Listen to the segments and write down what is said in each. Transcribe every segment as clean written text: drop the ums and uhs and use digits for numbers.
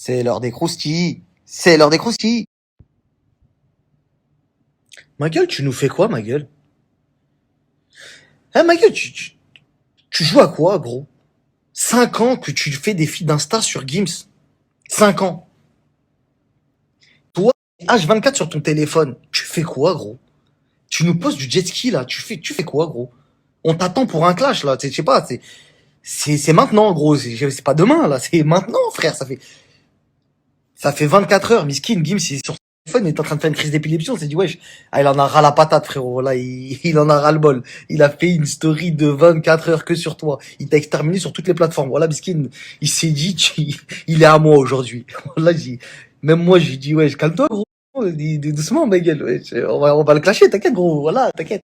C'est l'heure des croustilles. C'est l'heure des croustilles. Ma gueule, tu nous fais quoi, ma gueule? Eh, ma gueule, tu joues à quoi, gros? 5 ans que tu fais des feeds d'Insta sur Gims. 5 ans. Toi, H24 sur ton téléphone. Tu fais quoi, gros? Tu nous poses du jet ski, là. Tu fais quoi, gros? On t'attend pour un clash, là. Je sais pas, c'est maintenant, gros. C'est pas demain, là. C'est maintenant, frère. Ça fait 24 heures. Miskin, Gims, il est sur son téléphone, il est en train de faire une crise d'épilepsie. On s'est dit, wesh, ah, il en a ras la patate, frérot. Là, il en a ras le bol. Il a fait une story de 24 heures que sur toi. Il t'a exterminé sur toutes les plateformes. Voilà, Miskin, il s'est dit, il est à moi aujourd'hui. Là, même moi, j'ai dit, wesh, calme-toi, gros. Dis doucement, ma gueule. Wesh. On va le clasher, t'inquiète, gros. Voilà, t'inquiète.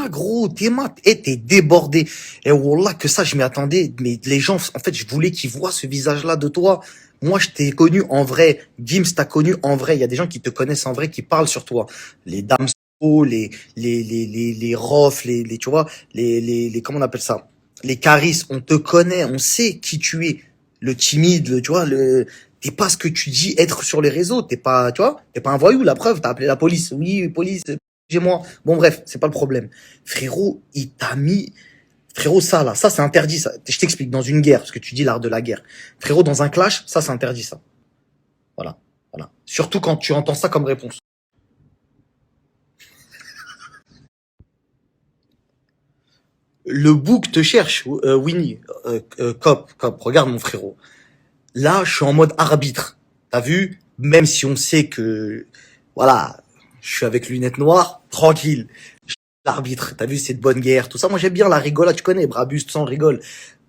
Gros, t'es débordé. Et wallah, que ça, je m'y attendais. Mais les gens, en fait, je voulais qu'ils voient ce visage-là de toi. Moi, je t'ai connu en vrai. Gims t'a connu en vrai. Il y a des gens qui te connaissent en vrai, qui parlent sur toi. Les Damso, les Rof, tu vois, comment on appelle ça? Les Caris, on te connaît, on sait qui tu es. Le timide, tu vois, t'es pas ce que tu dis être sur les réseaux. T'es pas, tu vois, t'es pas un voyou, la preuve, t'as appelé la police. Oui, police, chez moi. Bon, bref, c'est pas le problème. Frérot, il t'a mis, frérot, ça, là, ça, c'est interdit, ça. Je t'explique, dans une guerre, parce que tu dis l'art de la guerre. Frérot, dans un clash, ça, c'est interdit, ça. Voilà. Voilà. Surtout quand tu entends ça comme réponse. Le bouc te cherche, Winnie, Cop, regarde mon frérot. Là, je suis en mode arbitre. T'as vu? Même si on sait que, voilà, je suis avec lunettes noires, tranquille. L'arbitre, t'as vu, c'est de bonne guerre, tout ça. Moi, j'aime bien la rigolade, tu connais, Brabus, tout ça, on rigole.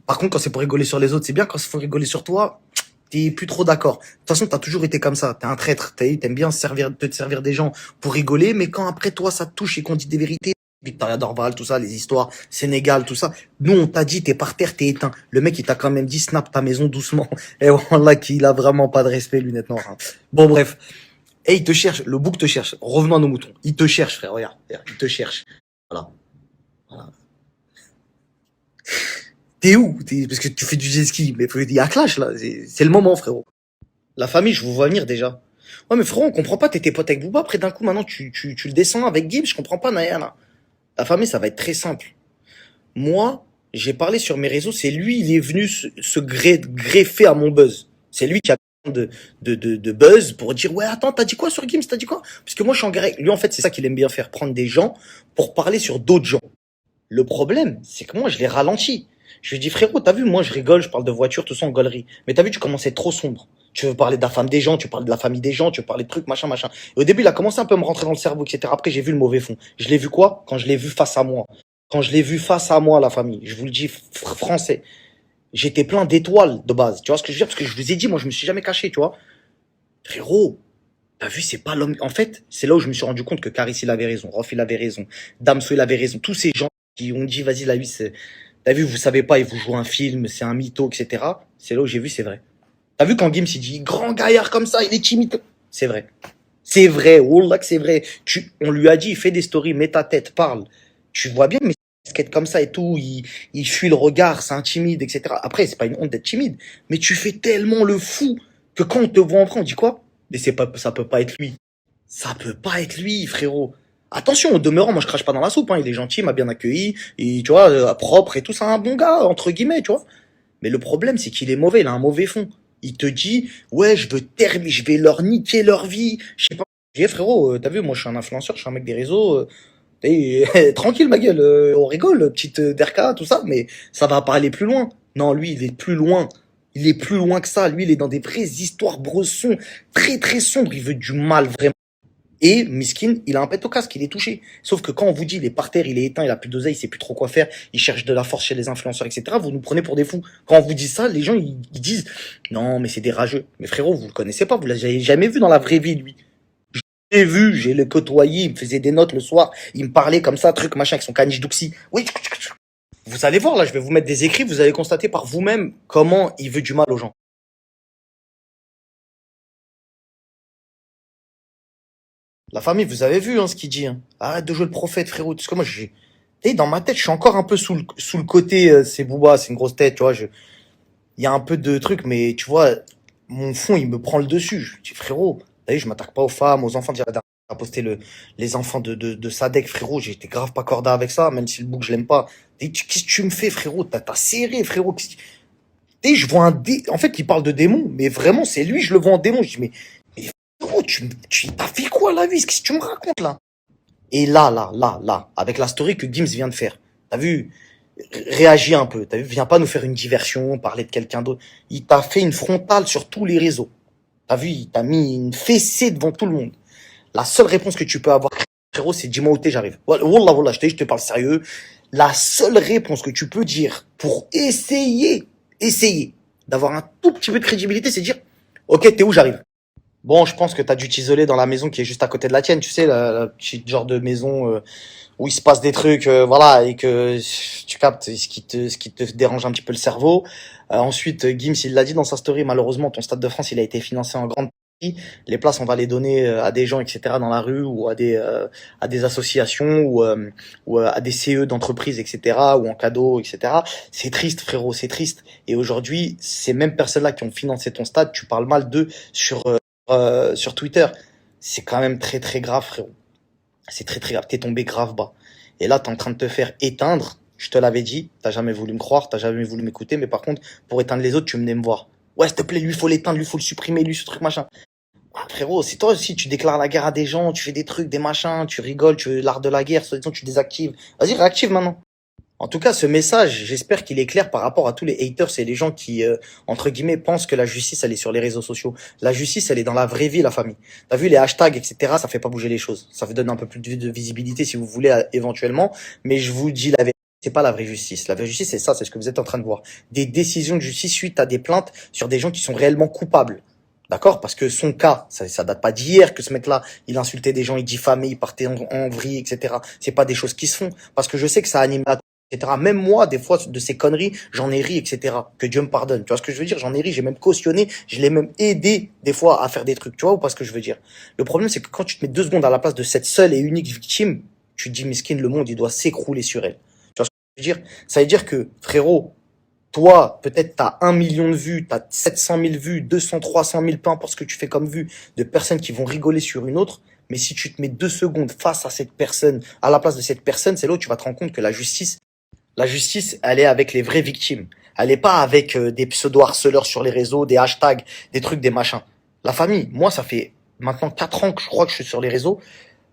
Par contre, quand c'est pour rigoler sur les autres, c'est bien. Quand il faut rigoler sur toi, t'es plus trop d'accord. De toute façon, t'as toujours été comme ça. T'es un traître. T'aimes bien te servir des gens pour rigoler, mais quand après toi, ça te touche et qu'on dit des vérités, Victoria Dorval, tout ça, les histoires, Sénégal, tout ça. Nous, on t'a dit, t'es par terre, t'es éteint. Le mec, il t'a quand même dit, snap ta maison doucement. Et voilà qu'il a vraiment pas de respect, lunettes noires. Hein. Bon, bref. Et il te cherche, le bouc te cherche. Revenons à nos moutons. Il te cherche, frère, regarde. Il te cherche. Voilà. Voilà. T'es où? Parce que tu fais du jet ski. Mais il y a clash, là. C'est le moment, frérot. La famille, je vous vois venir déjà. Ouais, mais frérot, on comprend pas. T'étais pote avec Booba. Après, d'un coup, maintenant, tu le descends avec Gibbs. Je comprends pas, Naya, là. La famille, ça va être très simple. Moi, j'ai parlé sur mes réseaux. C'est lui, il est venu greffer à mon buzz. C'est lui qui a de buzz pour dire, ouais, attends, t'as dit quoi sur Gims? T'as dit quoi? Parce que moi, je suis en galère. Lui, en fait, c'est ça qu'il aime bien faire. Prendre des gens pour parler sur d'autres gens. Le problème, c'est que moi, je l'ai ralenti. Je lui ai dit, frérot, t'as vu, moi, je rigole, je parle de voiture, tout ça en gaulerie. Mais t'as vu, tu commençais trop sombre. Tu veux parler de la femme des gens, tu parles de la famille des gens, tu veux parler de trucs, machin, machin. Et au début, il a commencé un peu à me rentrer dans le cerveau, etc. Après, j'ai vu le mauvais fond. Je l'ai vu quoi? Quand je l'ai vu face à moi. Quand je l'ai vu face à moi, la famille. Je vous le dis, français. J'étais plein d'étoiles de base. Tu vois ce que je veux dire? Parce que je vous ai dit, moi, je me suis jamais caché, tu vois. Frérot, t'as vu, c'est pas l'homme. En fait, c'est là où je me suis rendu compte que Caris, il avait raison. Rof, il avait raison. Damso, il avait raison. Tous ces gens qui ont dit, vas-y, la vie, c'est, t'as vu, vous savez pas, il vous joue un film, c'est un mytho, etc. C'est là où j'ai vu, c'est vrai. T'as vu quand Gims, il dit, grand gaillard comme ça, il est timide. C'est vrai. C'est vrai. Oh là que c'est vrai. On lui a dit, fais des stories, mets ta tête, parle. Tu vois bien, mais skate comme ça et tout, il fuit le regard, c'est intimide, etc. Après, c'est pas une honte d'être timide, mais tu fais tellement le fou que quand on te voit en vrai, on dit quoi? Mais c'est pas, ça peut pas être lui. Ça peut pas être lui, frérot. Attention, au demeurant, moi je crache pas dans la soupe, hein. Il est gentil, il m'a bien accueilli, et tu vois, propre et tout, c'est un bon gars, entre guillemets, tu vois. Mais le problème, c'est qu'il est mauvais, il a un mauvais fond. Il te dit, ouais, je vais leur niquer leur vie. Je sais pas. J'ai dit, frérot, t'as vu, moi je suis un influenceur, je suis un mec des réseaux. Tranquille, ma gueule, on rigole, petite Derka, tout ça, mais ça va pas aller plus loin. Non, lui, il est plus loin. Il est plus loin que ça. Lui, il est dans des vraies histoires bressons, très très sombres. Il veut du mal, vraiment. Et Miskin, il a un pet au casque, il est touché. Sauf que quand on vous dit, il est par terre, il est éteint, il a plus d'oseille, il sait plus trop quoi faire, il cherche de la force chez les influenceurs, etc., vous nous prenez pour des fous. Quand on vous dit ça, les gens, ils disent, non, mais c'est des rageux. Mais frérot, vous le connaissez pas, vous l'avez jamais vu dans la vraie vie, lui. J'ai vu, j'ai le côtoyé, il me faisait des notes le soir, il me parlait comme ça, truc, machin, avec son caniche d'Uxi. Oui, vous allez voir, là, je vais vous mettre des écrits, vous allez constater par vous-même comment il veut du mal aux gens. La famille, vous avez vu, hein, ce qu'il dit, hein. Arrête de jouer le prophète, frérot. Parce que moi, dans ma tête, je suis encore un peu sous le côté, c'est Booba, c'est une grosse tête, tu vois. il y a un peu de trucs, mais tu vois, mon fond, il me prend le dessus. Je dis, frérot, t'as vu, je m'attaque pas aux femmes, aux enfants. Déjà, la dernière fois, t'as posté les enfants de Sadek, frérot. J'étais grave pas corda avec ça, même si le bouc, je l'aime pas. Qu'est-ce que tu me fais, frérot? T'as serré, frérot. Tu sais, je vois en fait, il parle de démon, mais vraiment, c'est lui, je le vois en démon. Je dis, mais frérot, t'as fait quoi, la vie? Qu'est-ce que tu me racontes, là? Et là, avec la story que Gims vient de faire, t'as vu, réagis un peu, t'as vu, viens pas nous faire une diversion, parler de quelqu'un d'autre. Il t'a fait une frontale sur tous les réseaux. T'as vu, il t'a mis une fessée devant tout le monde. La seule réponse que tu peux avoir, frérot, c'est dis-moi où t'es, j'arrive. Wallah, je te parle sérieux. La seule réponse que tu peux dire pour essayer d'avoir un tout petit peu de crédibilité, c'est dire, ok, t'es où, j'arrive. Bon, je pense que t'as dû t'isoler dans la maison qui est juste à côté de la tienne, tu sais, la petite genre de maison où il se passe des trucs, voilà, et que tu captes ce qui te dérange un petit peu le cerveau. Ensuite, Gims, il l'a dit dans sa story, malheureusement, ton Stade de France, il a été financé en grande partie. Les places, on va les donner à des gens, etc., dans la rue, ou à des associations, ou à des CE d'entreprises, etc., ou en cadeau, etc. C'est triste, frérot, c'est triste. Et aujourd'hui, ces mêmes personnes-là qui ont financé ton stade, tu parles mal d'eux sur Twitter. C'est quand même très très grave, frérot. C'est très très grave. T'es tombé grave bas. Et là, t'es en train de te faire éteindre. Je te l'avais dit. T'as jamais voulu me croire. T'as jamais voulu m'écouter. Mais par contre, pour éteindre les autres, tu venais me voir. Ouais, s'il te plaît, lui, faut l'éteindre. Lui, faut le supprimer. Lui, ce truc, machin. Ah, frérot, c'est toi aussi. Tu déclares la guerre à des gens. Tu fais des trucs, des machins. Tu rigoles. Tu veux l'art de la guerre. Soi-disant, tu désactives. Vas-y, réactive maintenant. En tout cas, ce message, j'espère qu'il est clair par rapport à tous les haters et les gens qui, entre guillemets, pensent que la justice, elle est sur les réseaux sociaux. La justice, elle est dans la vraie vie, la famille. T'as vu les hashtags, etc., ça fait pas bouger les choses. Ça vous donne un peu plus de visibilité si vous voulez, éventuellement. Mais je vous dis la vérité, c'est pas la vraie justice. La vraie justice, c'est ça, c'est ce que vous êtes en train de voir. Des décisions de justice suite à des plaintes sur des gens qui sont réellement coupables. D'accord? Parce que son cas, ça date pas d'hier que ce mec-là, il insultait des gens, il diffamait, il partait en vrille, etc. C'est pas des choses qui se font. Parce que je sais que ça anime etc. Même moi, des fois, de ces conneries, j'en ai ri, etc. Que Dieu me pardonne. Tu vois ce que je veux dire? J'en ai ri, j'ai même cautionné, je l'ai même aidé, des fois, à faire des trucs. Tu vois ou pas ce que je veux dire? Le problème, c'est que quand tu te mets 2 secondes à la place de cette seule et unique victime, tu te dis, miskin, le monde, il doit s'écrouler sur elle. Tu vois ce que je veux dire? Ça veut dire que, frérot, toi, peut-être t'as 1 million de vues, t'as 700 000 vues, 200, 300 000, peu importe ce que tu fais comme vues, de personnes qui vont rigoler sur une autre. Mais si tu te mets 2 secondes face à cette personne, à la place de cette personne, c'est là où tu vas te rendre compte que la justice, elle est avec les vraies victimes. Elle est pas avec des pseudo-harceleurs sur les réseaux, des hashtags, des trucs, des machins. La famille, moi, ça fait maintenant 4 ans que je crois que je suis sur les réseaux.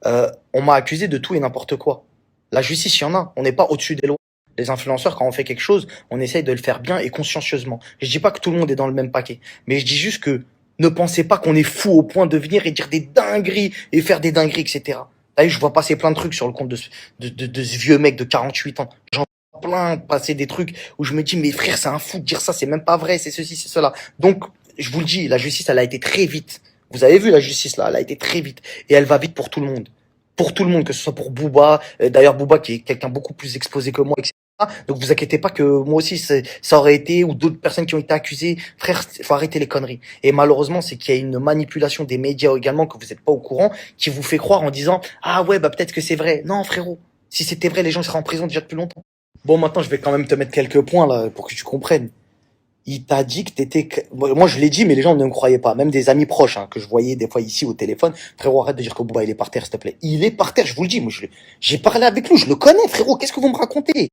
On m'a accusé de tout et n'importe quoi. La justice, il y en a. On n'est pas au-dessus des lois. Les influenceurs, quand on fait quelque chose, on essaye de le faire bien et consciencieusement. Je dis pas que tout le monde est dans le même paquet, mais je dis juste que ne pensez pas qu'on est fou au point de venir et dire des dingueries et faire des dingueries, etc. T'as vu, je vois passer plein de trucs sur le compte de ce vieux mec de 48 ans. J'en vois plein passer des trucs où je me dis, mais frère, c'est un fou de dire ça, c'est même pas vrai, c'est ceci, c'est cela. Donc, je vous le dis, la justice, elle a été très vite. Vous avez vu la justice là, elle a été très vite. Et elle va vite pour tout le monde. Pour tout le monde, que ce soit pour Booba, d'ailleurs Booba qui est quelqu'un beaucoup plus exposé que moi, etc. Donc vous inquiétez pas que moi aussi ça aurait été, ou d'autres personnes qui ont été accusées. Frère, faut arrêter les conneries. Et malheureusement, c'est qu'il y a une manipulation des médias également que vous n'êtes pas au courant, qui vous fait croire en disant ah ouais bah peut-être que c'est vrai. Non frérot, si c'était vrai, les gens seraient en prison déjà depuis longtemps. Bon, maintenant je vais quand même te mettre quelques points là pour que tu comprennes. Il t'a dit que t'étais... Moi, je l'ai dit, mais les gens ne me croyaient pas. Même des amis proches, hein, que je voyais des fois ici au téléphone. Frérot, arrête de dire que Bouba, il est par terre, s'il te plaît. Il est par terre, je vous le dis. Moi, j'ai parlé avec lui, je le connais, frérot. Qu'est-ce que vous me racontez?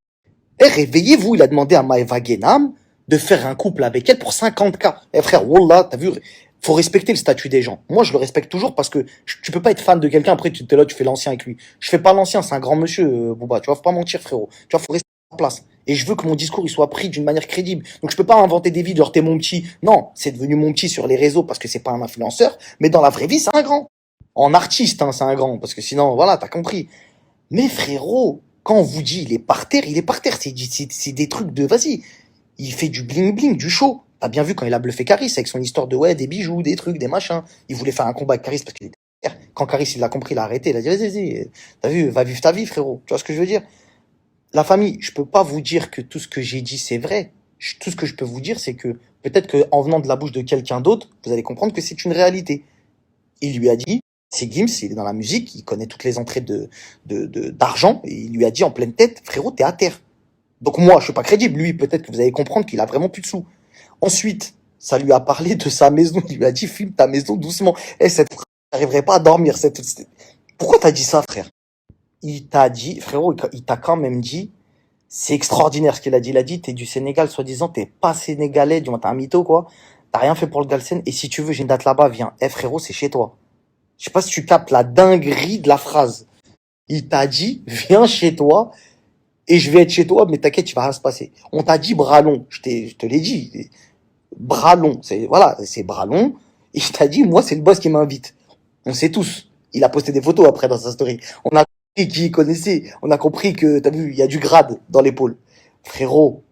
Eh, réveillez-vous. Il a demandé à Maëva Guénam de faire un couple avec elle pour 50K. Eh, frère, wallah, t'as vu? Faut respecter le statut des gens. Moi, je le respecte toujours parce que tu peux pas être fan de quelqu'un, après, tu es là, tu fais l'ancien avec lui. Je fais pas l'ancien, c'est un grand monsieur, Bouba. Tu vois, faut pas mentir, frérot. Tu vois, faut rester à la place. Et je veux que mon discours il soit pris d'une manière crédible. Donc je peux pas inventer des vies, genre t'es mon petit. Non, c'est devenu mon petit sur les réseaux parce que c'est pas un influenceur, mais dans la vraie vie, c'est un grand. En artiste, hein, c'est un grand, parce que sinon, voilà, t'as compris. Mais frérot, quand on vous dit il est par terre, il est par terre. C'est des trucs de, vas-y, il fait du bling bling, du show. T'as bien vu quand il a bluffé Caris avec son histoire de ouais, des bijoux, des trucs, des machins. Il voulait faire un combat avec Caris parce qu'il était par terre. Quand Caris il l'a compris, il a arrêté, il a dit vas-y, t'as vu, va vivre ta vie, frérot. Tu vois ce que je veux dire? La famille, je peux pas vous dire que tout ce que j'ai dit c'est vrai. Tout ce que je peux vous dire, c'est que peut-être que en venant de la bouche de quelqu'un d'autre, vous allez comprendre que c'est une réalité. Il lui a dit, c'est Gims, il est dans la musique, il connaît toutes les entrées d'argent, et il lui a dit en pleine tête, frérot, t'es à terre. Donc moi, je suis pas crédible. Lui, peut-être que vous allez comprendre qu'il a vraiment plus de sous. Ensuite, ça lui a parlé de sa maison. Il lui a dit, filme ta maison doucement. Eh, cette phrase, j'arriverai pas à dormir. Pourquoi t'as dit ça, frère? Il t'a dit, frérot, il t'a quand même dit, c'est extraordinaire ce qu'il a dit. Il a dit, t'es du Sénégal, soi-disant, t'es pas sénégalais, du moins, t'es un mytho, quoi. T'as rien fait pour le Galsen. Et si tu veux, j'ai une date là-bas, viens. Eh, frérot, c'est chez toi. Je sais pas si tu captes la dinguerie de la phrase. Il t'a dit, viens chez toi, et je vais être chez toi, mais t'inquiète, il va rien se passer. On t'a dit bras long. Je te l'ai dit. Bras long. Voilà, c'est bras long. Et il t'a dit, moi, c'est le boss qui m'invite. On sait tous. Il a posté des photos après dans sa story. On a compris qui il connaissait. On a compris que, t'as vu, il y a du grade dans l'épaule. Frérot,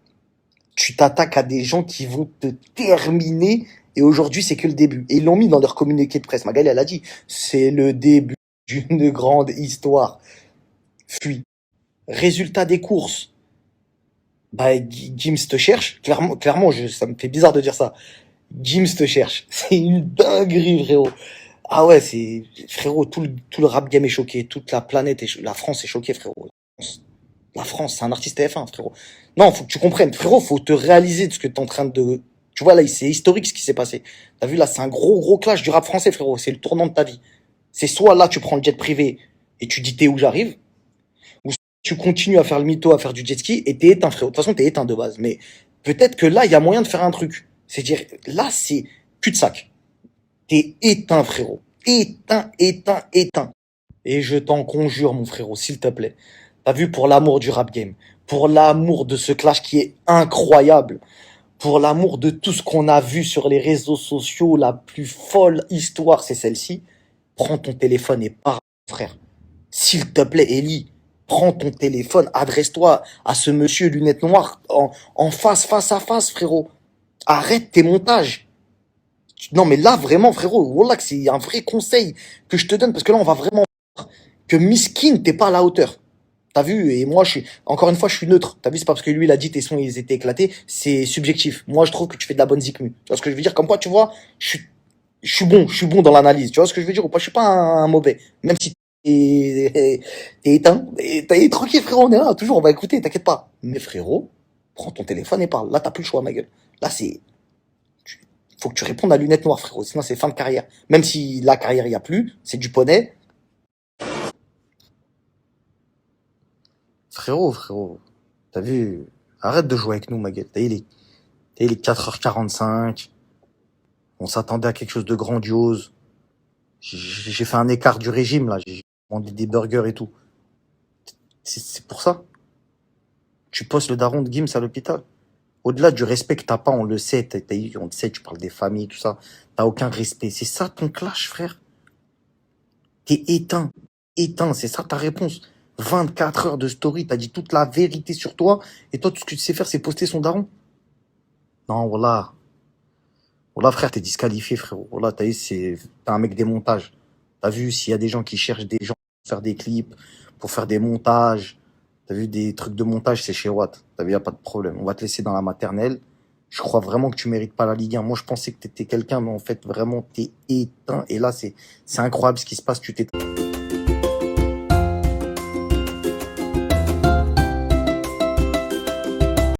tu t'attaques à des gens qui vont te terminer. Et aujourd'hui, c'est que le début. Et ils l'ont mis dans leur communiqué de presse. Magali, elle a dit, c'est le début d'une grande histoire. Fuis. Résultat des courses. Bah, Gims te cherche. Clairement, ça me fait bizarre de dire ça. Gims te cherche. C'est une dinguerie, frérot. Ah ouais, frérot, tout le rap game est choqué. Toute la planète la France est choquée, frérot. La France, c'est un artiste TF1, frérot. Non, faut que tu comprennes. Frérot, faut te réaliser de ce que t'es en train de, tu vois, là, c'est historique ce qui s'est passé. T'as vu, là, c'est un gros clash du rap français, frérot. C'est le tournant de ta vie. C'est soit là, tu prends le jet privé et tu dis t'es où j'arrive, ou tu continues à faire le mytho, à faire du jet ski et t'es éteint, frérot. De toute façon, t'es éteint de base. Mais peut-être que là, il y a moyen de faire un truc. C'est-à-dire, là, c'est cul-de-sac. T'es éteint, frérot. Éteint. Et je t'en conjure, mon frérot, s'il te plaît. T'as vu, pour l'amour du rap game, pour l'amour de ce clash qui est incroyable, pour l'amour de tout ce qu'on a vu sur les réseaux sociaux, la plus folle histoire, c'est celle-ci. Prends ton téléphone et parle, frère. S'il te plaît, Ellie, prends ton téléphone, adresse-toi à ce monsieur lunettes noires en face à face, frérot. Arrête tes montages. Non, mais là, vraiment, frérot, voilà que c'est un vrai conseil que je te donne, parce que là, on va vraiment voir que Miskin, t'es pas à la hauteur. T'as vu? Et moi, encore une fois, je suis neutre. T'as vu? C'est pas parce que lui, il a dit tes sons, ils étaient éclatés. C'est subjectif. Moi, je trouve que tu fais de la bonne zikmu. Tu vois ce que je veux dire? Comme quoi, tu vois, je suis bon dans l'analyse. Tu vois ce que je veux dire ou pas? Je suis pas un mauvais. Même si t'es éteint. T'es tranquille, frérot, on est là. Toujours, on va écouter, t'inquiète pas. Mais frérot, prends ton téléphone et parle. Là, t'as plus le choix, ma gueule. Là, faut que tu répondes à lunettes noires, frérot. Sinon, c'est fin de carrière. Même si la carrière, il y a plus, c'est du poney. Frérot. T'as vu? Arrête de jouer avec nous, ma gueule. T'as il est 4h45. On s'attendait à quelque chose de grandiose. J'ai fait un écart du régime, là. J'ai demandé des burgers et tout. C'est pour ça. Tu postes le daron de Gims à l'hôpital. Au-delà du respect que t'as pas, on le sait, on le sait, tu parles des familles, tout ça. T'as aucun respect. C'est ça ton clash, frère. T'es éteint. Éteint, c'est ça ta réponse. 24 heures de story, t'as dit toute la vérité sur toi, et toi, tout ce que tu sais faire, c'est poster son daron. Non, voilà. Voilà, frère, t'es disqualifié, frérot. Voilà, t'es un mec des montages. T'as vu, s'il y a des gens qui cherchent des gens pour faire des clips, pour faire des montages, t'as vu des trucs de montage, c'est chez Watt. T'as vu, y a pas de problème. On va te laisser dans la maternelle. Je crois vraiment que tu mérites pas la Ligue 1. Moi, je pensais que t'étais quelqu'un, mais en fait, vraiment, t'es éteint. Et là, c'est incroyable ce qui se passe. Tu t'es